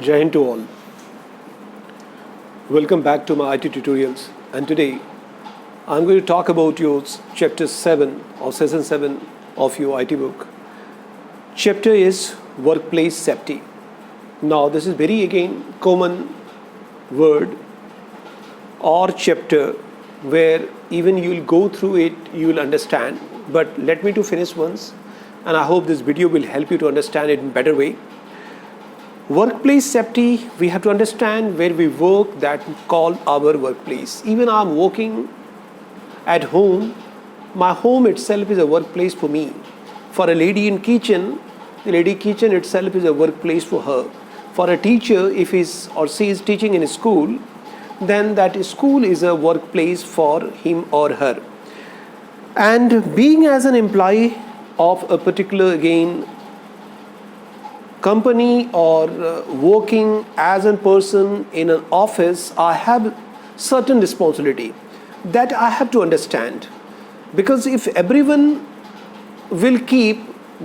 Jai Hind to all. Welcome back to my IT tutorials. And today I'm going to talk about your chapter 7 or session 7 of your IT book. Chapter is workplace safety. Now this is very again common word or chapter where even you will go through it, you will understand. But let me to finish once, and I hope this video will help you to understand it in better way. Workplace safety, we have to understand where we work, that we call our workplace. Even I'm working at home, my home itself is a workplace for me. For a lady in kitchen, the lady kitchen itself is a workplace for her. For a teacher, if he's or she is teaching in a school, then that school is a workplace for him or her. And being as an employee of a particular again company or working as a person in an office, I have certain responsibility that I have to understand. Because if everyone will keep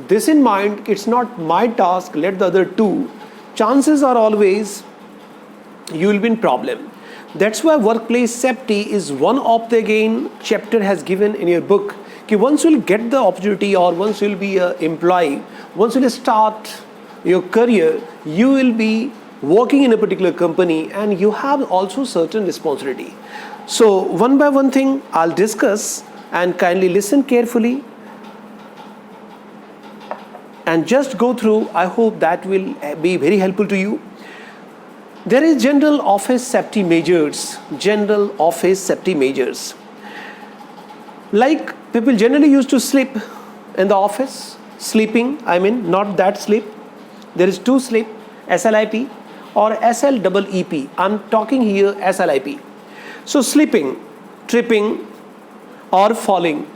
this in mind, it's not my task, let the other do, chances are always you will be in problem. That's why workplace safety is one of the again chapter has given in your book. Once you'll get the opportunity or once you'll be an employee, once you'll start your career, you will be working in a particular company and you have also certain responsibility. So one by one thing I'll discuss, and kindly listen carefully and just go through. I hope that will be very helpful to you. There is general office safety measures. General office safety measures. Like people generally used to sleep in the office. Sleeping, I mean not that sleep. There is two sleep, SLIP or SLEEP. I'm talking here SLIP. So sleeping, tripping or falling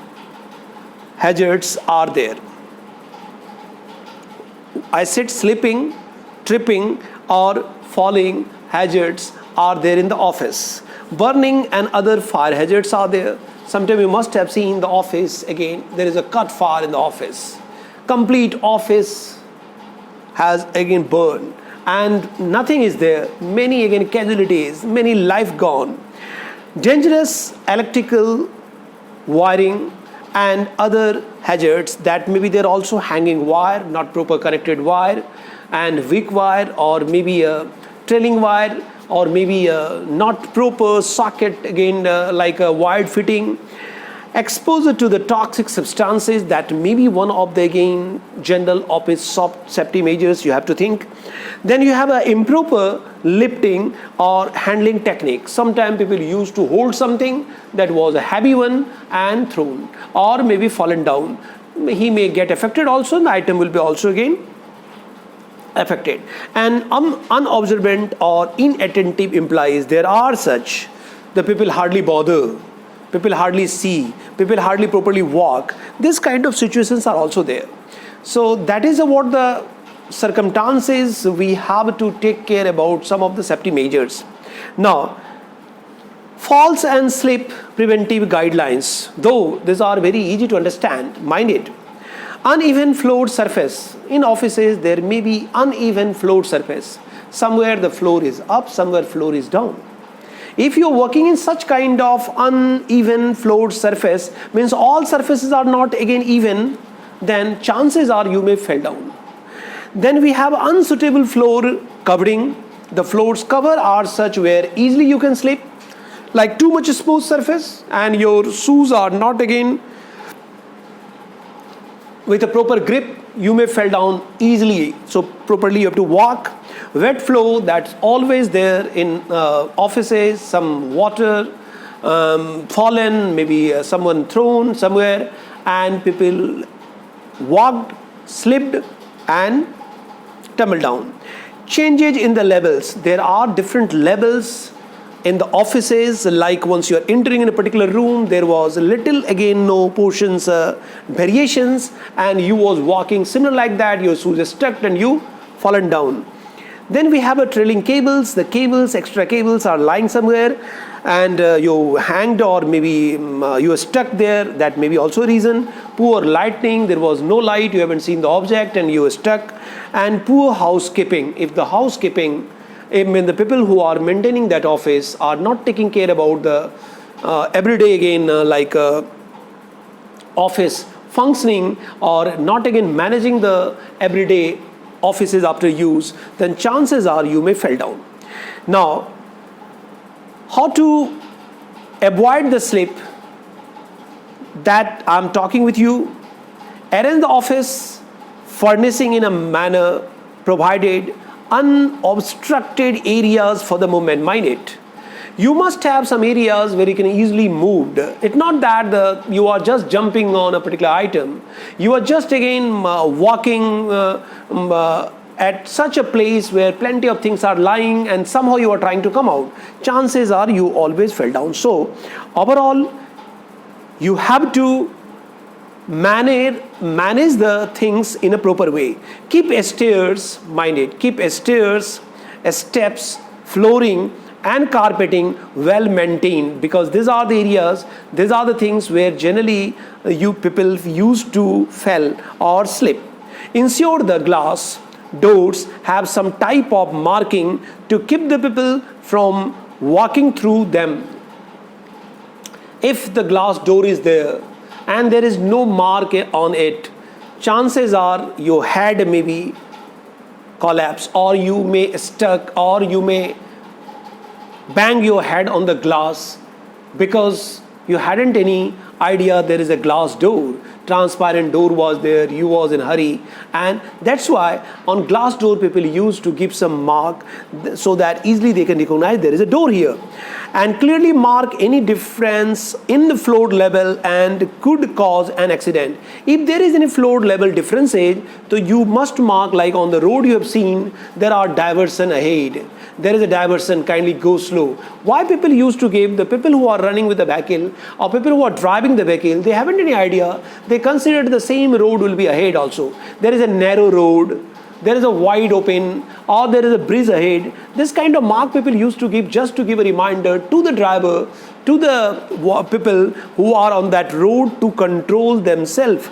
hazards are there. I said sleeping, tripping or falling hazards are there in the office. Burning and other fire hazards are there. Sometimes you must have seen the office again, there is a cut fire in the office. Complete office has again burned and nothing is there. Many again casualties, many life gone. Dangerous electrical wiring and other hazards that maybe they're also hanging wire, not proper connected wire, and weak wire, or maybe a trailing wire, or maybe a not proper socket again like a wired fitting. Exposure to the toxic substances, that may be one of the again general office safety measures you have to think. Then you have an improper lifting or handling technique. Sometimes people used to hold something that was a heavy one and thrown or maybe fallen down. He may get affected also, the item will be also again affected. And unobservant or inattentive implies there are such. The people hardly bother. People hardly see, people hardly properly walk. This kind of situations are also there. So that is what the circumstances we have to take care about some of the safety measures. Now, falls and slip preventive guidelines, though these are very easy to understand, mind it. Uneven floored surface. In offices there may be uneven floored surface. Somewhere the floor is up, somewhere floor is down. If you're working in such kind of uneven floored surface, means all surfaces are not again even, then chances are you may fall down. Then we have unsuitable floor covering. The floors cover are such where easily you can slip, like too much smooth surface and your shoes are not again with a proper grip, you may fall down easily. So properly you have to walk. Wet flow, that's always there in offices, some water fallen, maybe someone thrown somewhere, and people walked, slipped and tumbled down. Changes in the levels. There are different levels in the offices, like once you are entering in a particular room, there was a little again no portions variations and you was walking similar like that, your shoes is stuck and you fallen down. Then we have a trailing cables. The cables, extra cables are lying somewhere, and you hanged, or maybe you are stuck there. That may be also a reason. Poor lighting, there was no light, you haven't seen the object and you are stuck. And poor housekeeping. If the housekeeping, I mean the people who are maintaining that office are not taking care about the everyday again office functioning, or not again managing the everyday offices after use, then chances are you may fall down. Now, how to avoid the slip, that I'm talking with you. Arrange the office furnishing in a manner provided unobstructed areas for the movement. Mind it, you must have some areas where you can easily move. It's not that you are just jumping on a particular item. You are just again walking at such a place where plenty of things are lying, and somehow you are trying to come out. Chances are you always fell down. So overall, you have to manage the things in a proper way. Keep stairs, mind it, keep stairs, steps, flooring and carpeting well maintained, because these are the areas, these are the things where generally you people used to fall or slip. Ensure the glass doors have some type of marking to keep the people from walking through them. If the glass door is there and there is no mark on it, chances are your head may be collapse, or you may stuck, or you may bang your head on the glass because you hadn't any idea there is a glass door. Transparent door was there, you was in a hurry, and that's why on glass door people used to give some mark so that easily they can recognize there is a door here, and clearly mark any difference in the floor level and could cause an accident. If there is any floor level differences, so you must mark, like on the road you have seen there are diversion ahead. There is a diversion, kindly go slow. Why people used to give, the people who are running with the vehicle or people who are driving the vehicle, they haven't any idea. They considered the same road will be ahead also. There is a narrow road, there is a wide open, or there is a bridge ahead. This kind of mark people used to give just to give a reminder to the driver, to the people who are on that road to control themselves.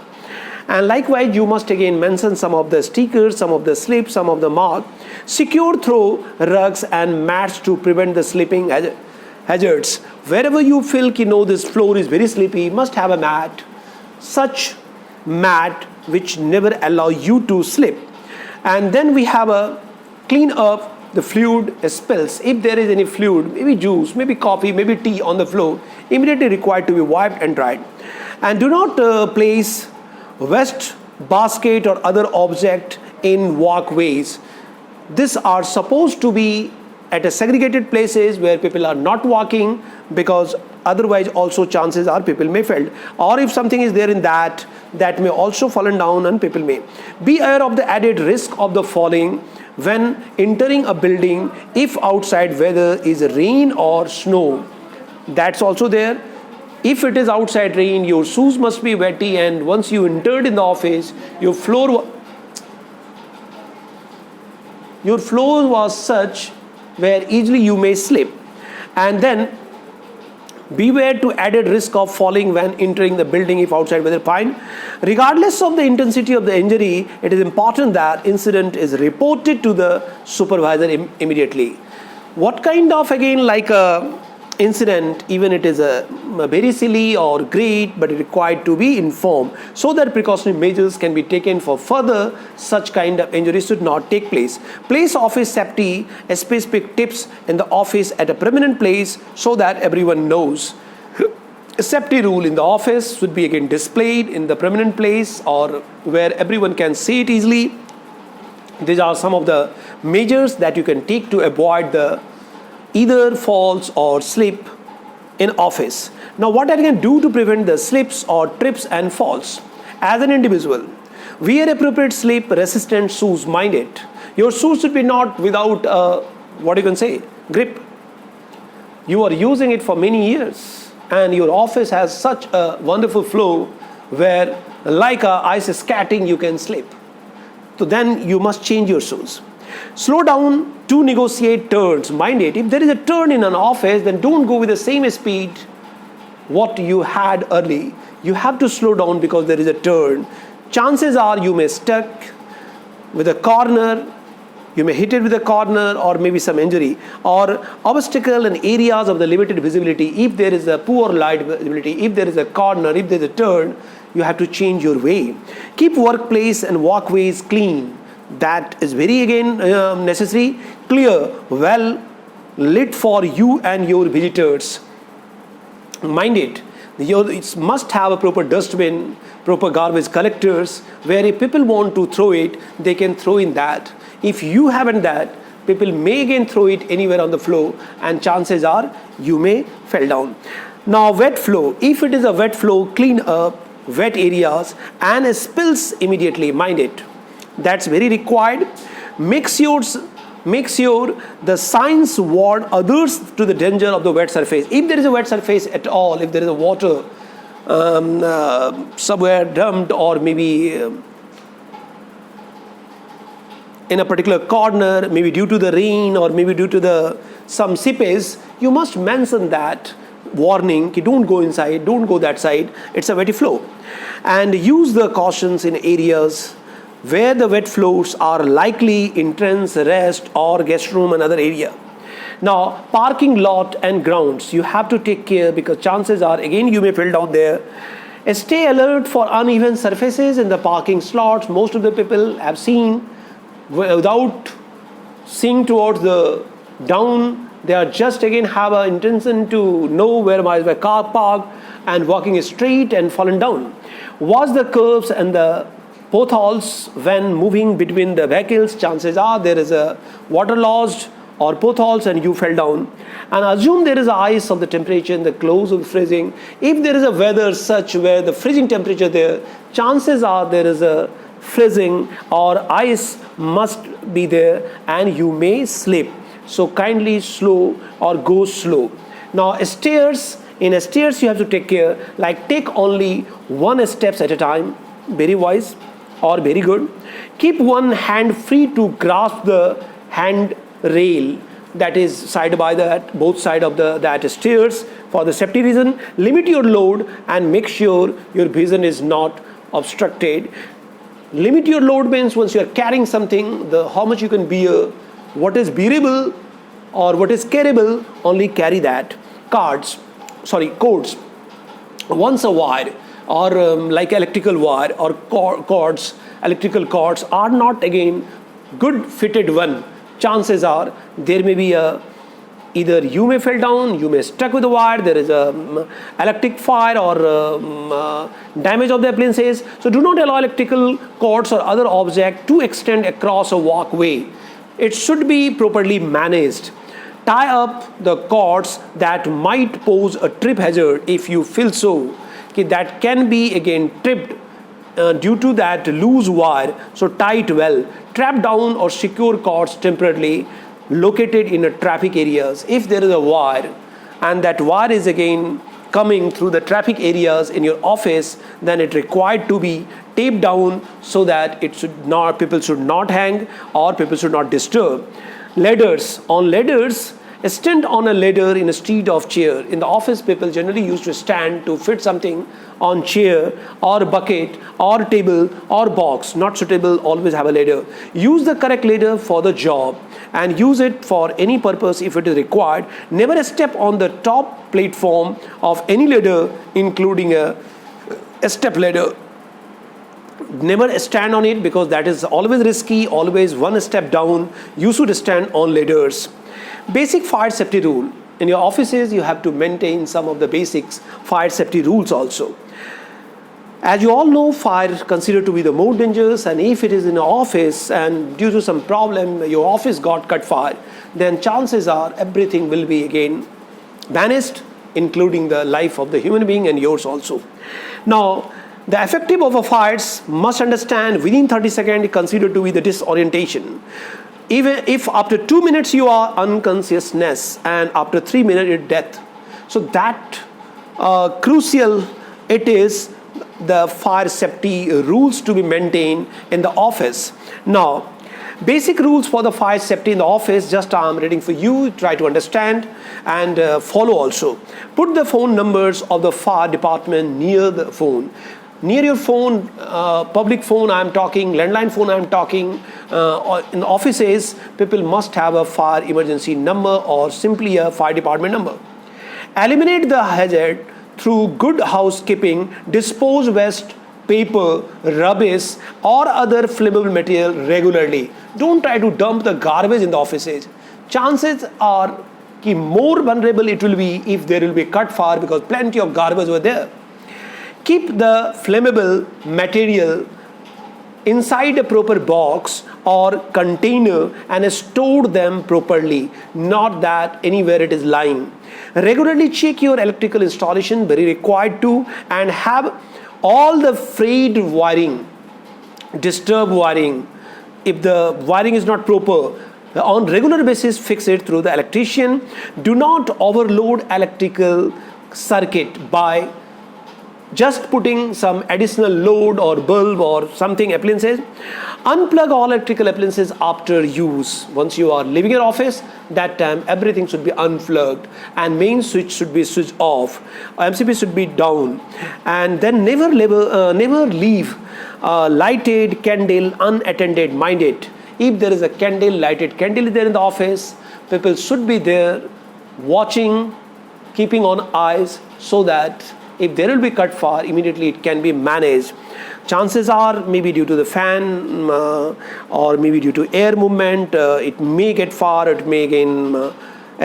And likewise, you must again mention some of the stickers, some of the slips, some of the mark. Secure throw rugs and mats to prevent the slipping hazards. Wherever you feel this floor is very slippy, must have a mat. Such mat which never allow you to slip. And then we have a clean up the fluid spills. If there is any fluid, maybe juice, maybe coffee, maybe tea on the floor, immediately required to be wiped and dried. And do not place waste basket or other object in walkways. These are supposed to be at a segregated places where people are not walking, because otherwise also chances are people may fall, or if something is there in that may also fallen down and people may. Be aware of the added risk of the falling when entering a building if outside weather is rain or snow. That's also there. If it is outside rain, your shoes must be wetty, and once you entered in the office, your floor was such where easily you may slip. And then beware to added risk of falling when entering the building if outside weather fine. Regardless of the intensity of the injury, it is important that incident is reported to the supervisor immediately. What kind of, again, like a incident, even it is a very silly or great, but it required to be informed so that precautionary measures can be taken for further such kind of injuries should not take place. Place office safety specific tips in the office at a permanent place so that everyone knows. A safety rule in the office should be again displayed in the permanent place or where everyone can see it easily. These are some of the measures that you can take to avoid the either falls or slip in office. Now, what I can do to prevent the slips or trips and falls? As an individual, wear appropriate slip resistant shoes. Mind it, your shoes should be not without grip. You are using it for many years and your office has such a wonderful flow where like a ice skating you can slip. So then you must change your shoes. Slow down to negotiate turns. Mind it, if there is a turn in an office, then don't go with the same speed what you had early. You have to slow down because there is a turn. Chances are you may stuck with a corner, you may hit it with a corner, or maybe some injury, or obstacle in areas of the limited visibility. If there is a poor light visibility, if there is a corner, if there is a turn, you have to change your way. Keep workplace and walkways clean. That is very again necessary. Clear, well lit for you and your visitors. Mind it, it must have a proper dustbin, proper garbage collectors, where if people want to throw it, they can throw in that. If you haven't that, people may again throw it anywhere on the floor, and chances are you may fall down. Now, wet flow. If it is a wet flow, clean up wet areas and spills immediately. Mind it, that's very required. Make sure the signs warn others to the danger of the wet surface. If there is a wet surface at all, if there is a water somewhere dumped, or maybe in a particular corner, maybe due to the rain or maybe due to some seepage, you must mention that warning, don't go inside, don't go that side, it's a wet flow. And use the cautions in areas where the wet floors are likely entrance, rest, or guest room, another area. Now, parking lot and grounds, you have to take care because chances are, again, you may fall down there. Stay alert for uneven surfaces in the parking slots. Most of the people have seen without seeing towards the down, they are just again have an intention to know where my car parked and walking straight and fallen down. Watch the curves and the potholes when moving between the vehicles. Chances are there is a water lost or potholes and you fell down. And assume there is a ice of the temperature in the close of freezing. If there is a weather such where the freezing temperature there, chances are there is a freezing or ice must be there and you may slip. So kindly slow or go slow. Now stairs, in stairs you have to take care, like take only one steps at a time, very wise or very good. Keep one hand free to grasp the hand rail that is side by that, both side of that stairs for the safety reason. Limit your load and make sure your vision is not obstructed. Limit your load means once you are carrying something, how much you can bear, what is bearable or what is carryable, only carry that. Cords. Once a wire or like electrical wire or cords, electrical cords are not again good fitted one. Chances are there may be either you may fall down, you may stuck with the wire, there is a electric fire or damage of the appliances. So do not allow electrical cords or other object to extend across a walkway. It should be properly managed. Tie up the cords that might pose a trip hazard if you feel so. Okay, that can be again tripped due to that loose wire. So tie it well. Trap down or secure cords temporarily located in traffic areas. If there is a wire and that wire is again coming through the traffic areas in your office, then it required to be taped down so that people should not hang or people should not disturb. Ladders. On ladders, stand on a ladder in a street of chair. In the office, people generally used to stand to fit something on chair or bucket or table or box. Not suitable, always have a ladder. Use the correct ladder for the job and use it for any purpose if it is required. Never step on the top platform of any ladder, including a step ladder. Never stand on it because that is always risky, always one step down. You should stand on ladders. Basic fire safety rule. In your offices, you have to maintain some of the basics fire safety rules also. As you all know, fire is considered to be the more dangerous, and if it is in an office and due to some problem your office got cut fire, then chances are everything will be again vanished, including the life of the human being and yours also. Now, the effective of a fires must understand within 30 seconds considered to be the disorientation. Even if after 2 minutes you are unconsciousness and after 3 minutes it's death. So that crucial it is the fire safety rules to be maintained in the office. Now, Basic rules for the fire safety in the office, just I'm reading for you, try to understand and follow also. Put the phone numbers of the fire department near the phone. Near your phone, public phone I'm talking, landline phone I'm talking, in offices, people must have a fire emergency number or simply a fire department number. Eliminate the hazard through good housekeeping, dispose waste, paper, rubbish or other flammable material regularly. Don't try to dump the garbage in the offices. Chances are more vulnerable it will be if there will be cut fire because plenty of garbage were there. Keep the flammable material inside a proper box or container and store them properly, not that anywhere it is lying. Regularly check your electrical installation, very required to, and have all the frayed wiring, disturbed wiring. If the wiring is not proper, on regular basis fix it through the electrician. Do not overload electrical circuit by just putting some additional load or bulb or something appliances. Unplug all electrical appliances after use. Once you are leaving your office, that time everything should be unplugged and main switch should be switched off. MCB should be down, and then never leave lighted candle unattended. Mind it. If there is a lighted candle there in the office, people should be there watching, keeping on eyes, so that if there will be cut fire, immediately it can be managed. Chances are maybe due to the fan or maybe due to air movement, it may get fire, it may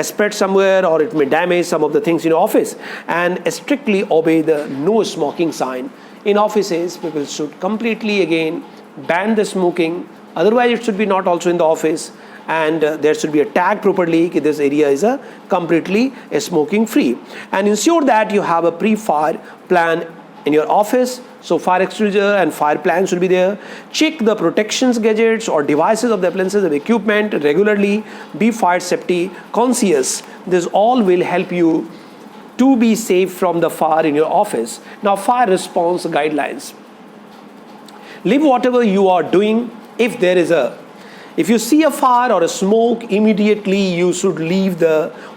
spread somewhere, or it may damage some of the things in your office. And strictly obey the no smoking sign. In offices, people should completely again ban the smoking. Otherwise, it should be not also in the office. And there should be a tag properly that this area is completely smoking free. And ensure that you have a pre-fire plan in your office. So fire extinguisher and fire plan should be there. Check the protections gadgets or devices of the appliances and equipment regularly. Be fire safety conscious. This all will help you to be safe from the fire in your office. Now, fire response guidelines. Leave whatever you are doing. If you see a fire or a smoke, immediately you should leave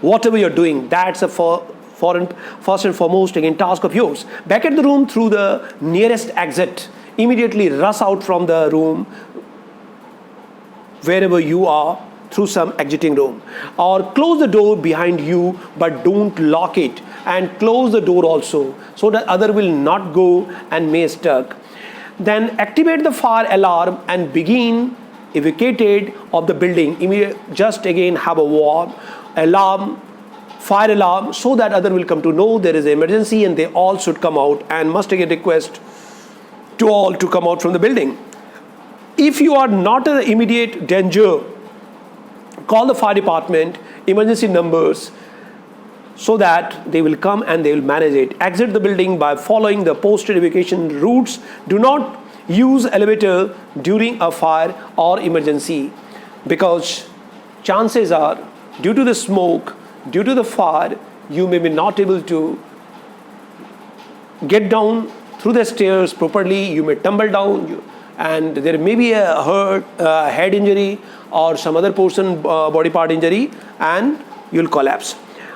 whatever you're doing. That's a first and foremost again task of yours. Back at the room through the nearest exit. Immediately rush out from the room wherever you are through some exiting room. Or close the door behind you, but don't lock it. And close the door also, so that other will not go and may stuck. Then activate the fire alarm and begin evacuated of the building. Just again have a fire alarm, so that other will come to know there is an emergency and they all should come out, and must again request to all to come out from the building. If you are not in immediate danger, call the fire department, emergency numbers, so that they will come and they will manage it. Exit the building by following the posted evacuation routes. Do not use elevator during a fire or emergency, because chances are due to the smoke, due to the fire, you may be not able to get down through the stairs properly. You may tumble down and there may be a head injury or some other portion body part injury, and you'll collapse.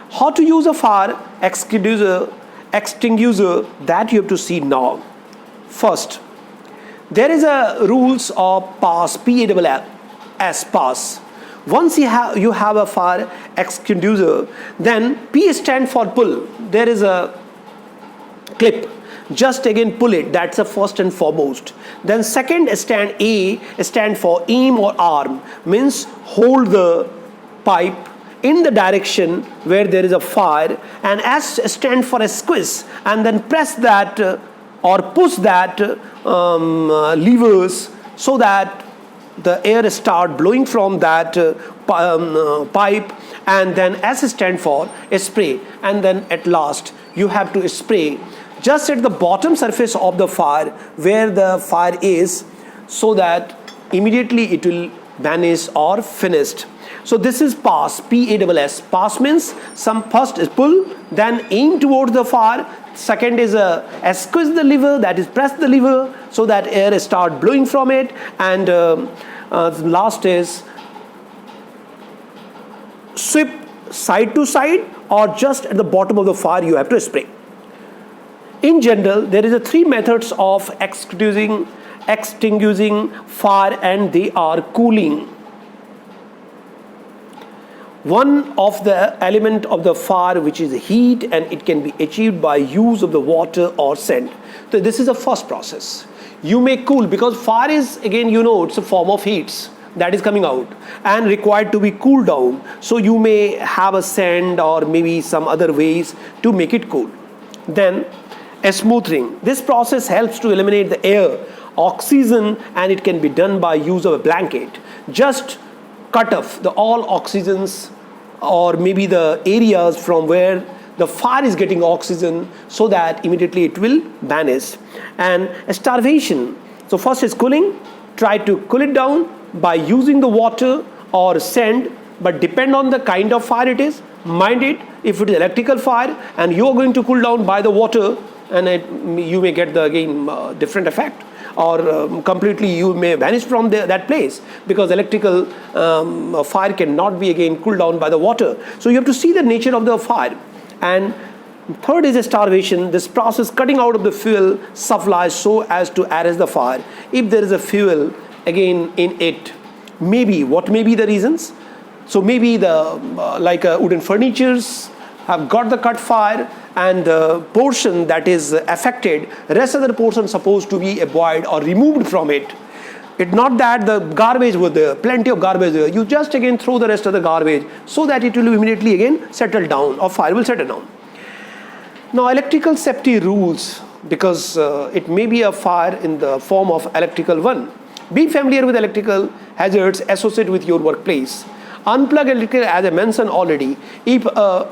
How to use a fire extinguisher that you have to see now. First, there is a rules of pass, P-A-S, pass. Once you have a fire extinguisher, then P stand for pull. There is a clip. Just again pull it. That's the first and foremost. Then second stand for aim or arm. Means hold the pipe in the direction where there is a fire, and S stand for a squeeze, and then press that or push that levers, so that the air start blowing from that pipe. And then S stand for a spray, and then at last you have to spray just at the bottom surface of the fire where the fire is, so that immediately it will vanish or finished. So this is pass, P-A-S. Pass means first is pull, then aim towards the fire. Second is squeeze the lever, that is press the lever, so that air start blowing from it. And Last is sweep side to side, or just at the bottom of the fire you have to spray. In general, there is a 3 methods of extinguishing fire, and they are cooling. One of the element of the fire, which is heat, and it can be achieved by use of the water or sand. So this is the first process. You may cool, because fire is, again, it's a form of heats that is coming out and required to be cooled down. So you may have a sand or maybe some other ways to make it cool. Then a smoothing. This process helps to eliminate the air, oxygen, and it can be done by use of a blanket. Just cut off all oxygens, or maybe the areas from where the fire is getting oxygen, so that immediately it will vanish. And starvation. So first is cooling. Try to cool it down by using the water or sand, but depend on the kind of fire it is. Mind it, if it is electrical fire and you are going to cool down by the water, and you may get the different effect, or completely you may vanish from that place, because electrical fire cannot be again cooled down by the water. So you have to see the nature of the fire. And third is a starvation. This process cutting out of the fuel supply so as to arrest the fire. If there is a fuel again in it, what may be the reasons? So maybe the wooden furnitures have got the cut fire, and the portion that is affected, rest of the portion supposed to be avoided or removed from it. It's not that the garbage was there, plenty of garbage there. You just again throw the rest of the garbage, so that it will immediately again settle down, or fire will settle down. Now, electrical safety rules, because it may be a fire in the form of electrical one. Be familiar with electrical hazards associated with your workplace. Unplug electrical, as I mentioned already. If a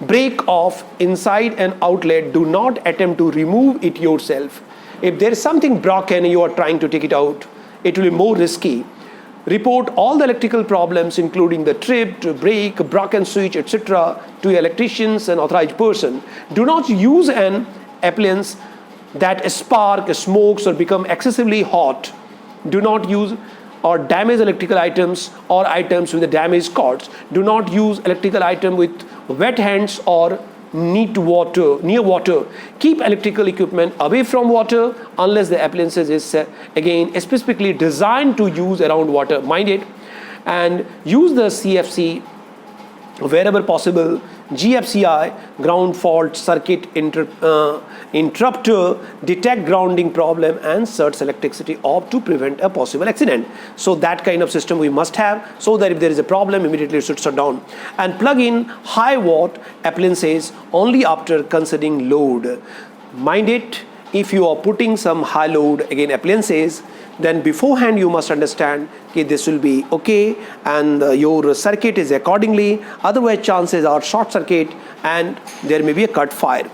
break off inside an outlet, do not attempt to remove it yourself. If there is something broken and you are trying to take it out, it will be more risky. Report all the electrical problems, including the tripped, break, broken switch, etc., to electricians and authorized person. Do not use an appliance that sparks, smokes, or become excessively hot. Do not use or damage electrical items or items with the damaged cords. Do not use electrical item with wet hands or near water. Keep electrical equipment away from water unless the appliances is again specifically designed to use around water. Mind it. And use the CFC wherever possible. GFCI, ground fault circuit interrupter, detect grounding problem and surge electricity off to prevent a possible accident. So that kind of system we must have, so that if there is a problem, immediately it should shut down. And plug in high watt appliances only after considering load. Mind it, if you are putting some high load appliances, then beforehand you must understand this will be okay, and your circuit is accordingly. Otherwise chances are short circuit and there may be a cut fire.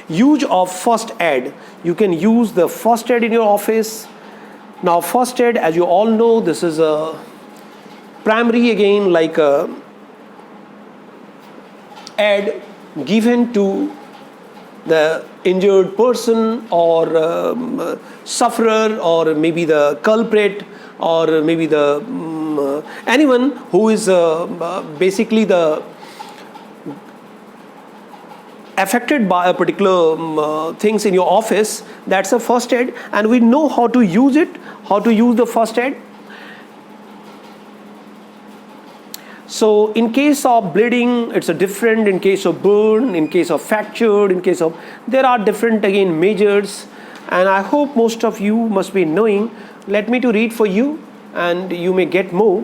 Use of first aid. You can use the first aid in your office. Now first aid, as you all know, this is a primary aid given to the injured person or sufferer, or maybe the culprit, or maybe the anyone who is basically the affected by a particular things in your office. That's a first aid, and we know how to use it, how to use the first aid. So in case of bleeding, it's a different. In case of burn, in case of fractured, in case of, there are different measures, and I hope most of you must be knowing. Let me to read for you, and you may get more.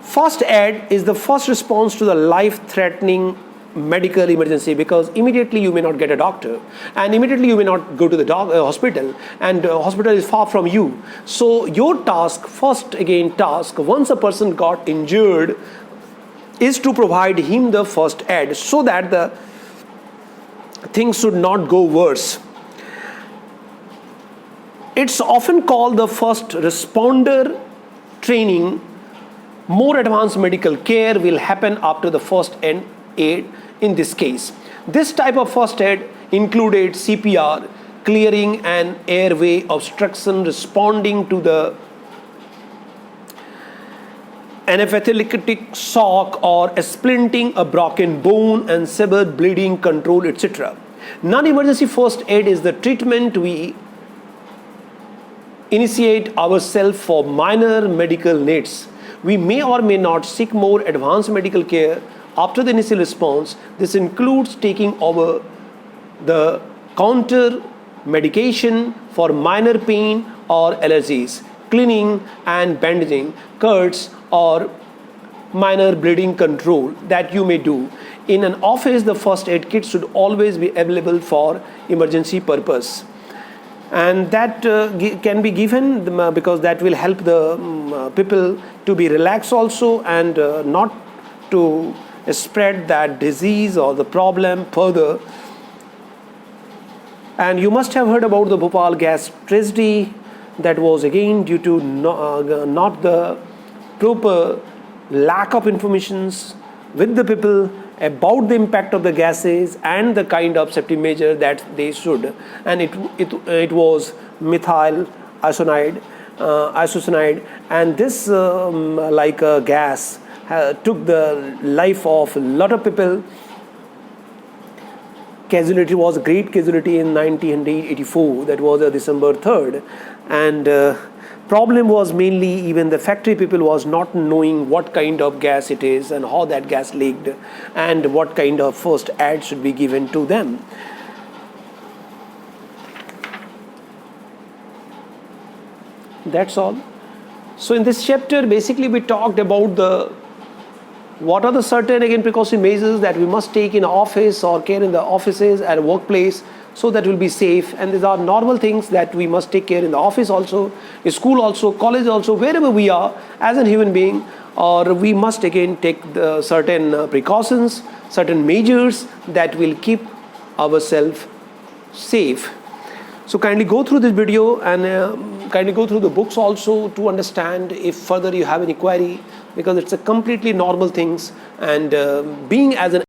First aid is the first response to the life-threatening medical emergency, because immediately you may not get a doctor, and immediately you may not go to the hospital, and hospital is far from you. So your task, once a person got injured, is to provide him the first aid, so that the things should not go worse. It's often called the first responder training. More advanced medical care will happen after the first aid. In this case, this type of first aid included CPR, clearing an airway obstruction, responding to the anaphylactic shock or a splinting, a broken bone and severe bleeding control, etc. Non-emergency first aid is the treatment we initiate ourselves for minor medical needs. We may or may not seek more advanced medical care after the initial response. This includes taking over the counter medication for minor pain or allergies, cleaning and bandaging, cuts or minor bleeding control that you may do. In an office, the first aid kit should always be available for emergency purpose. And that can be given because that will help the people to be relaxed also, and not to spread that disease or the problem further. And you must have heard about the Bhopal gas tragedy. That was again due to not the proper lack of informations with the people about the impact of the gases and the kind of safety measure that they should. And it was methyl isocyanide, and this gas took the life of a lot of people. Casualty was a great casualty in 1984. That was December 3rd, and problem was mainly even the factory people was not knowing what kind of gas it is and how that gas leaked and what kind of first aid should be given to them. That's all. So in this chapter, basically we talked about what are the certain precautionary measures that we must take in office or care in the offices and workplace, so that will be safe. And these are normal things that we must take care in the office also, in school also, college also, wherever we are as a human being, or we must again take the certain precautions, certain measures that will keep ourselves safe. So kindly go through this video and kindly go through the books also to understand if further you have any query, because it's a completely normal things, and being as an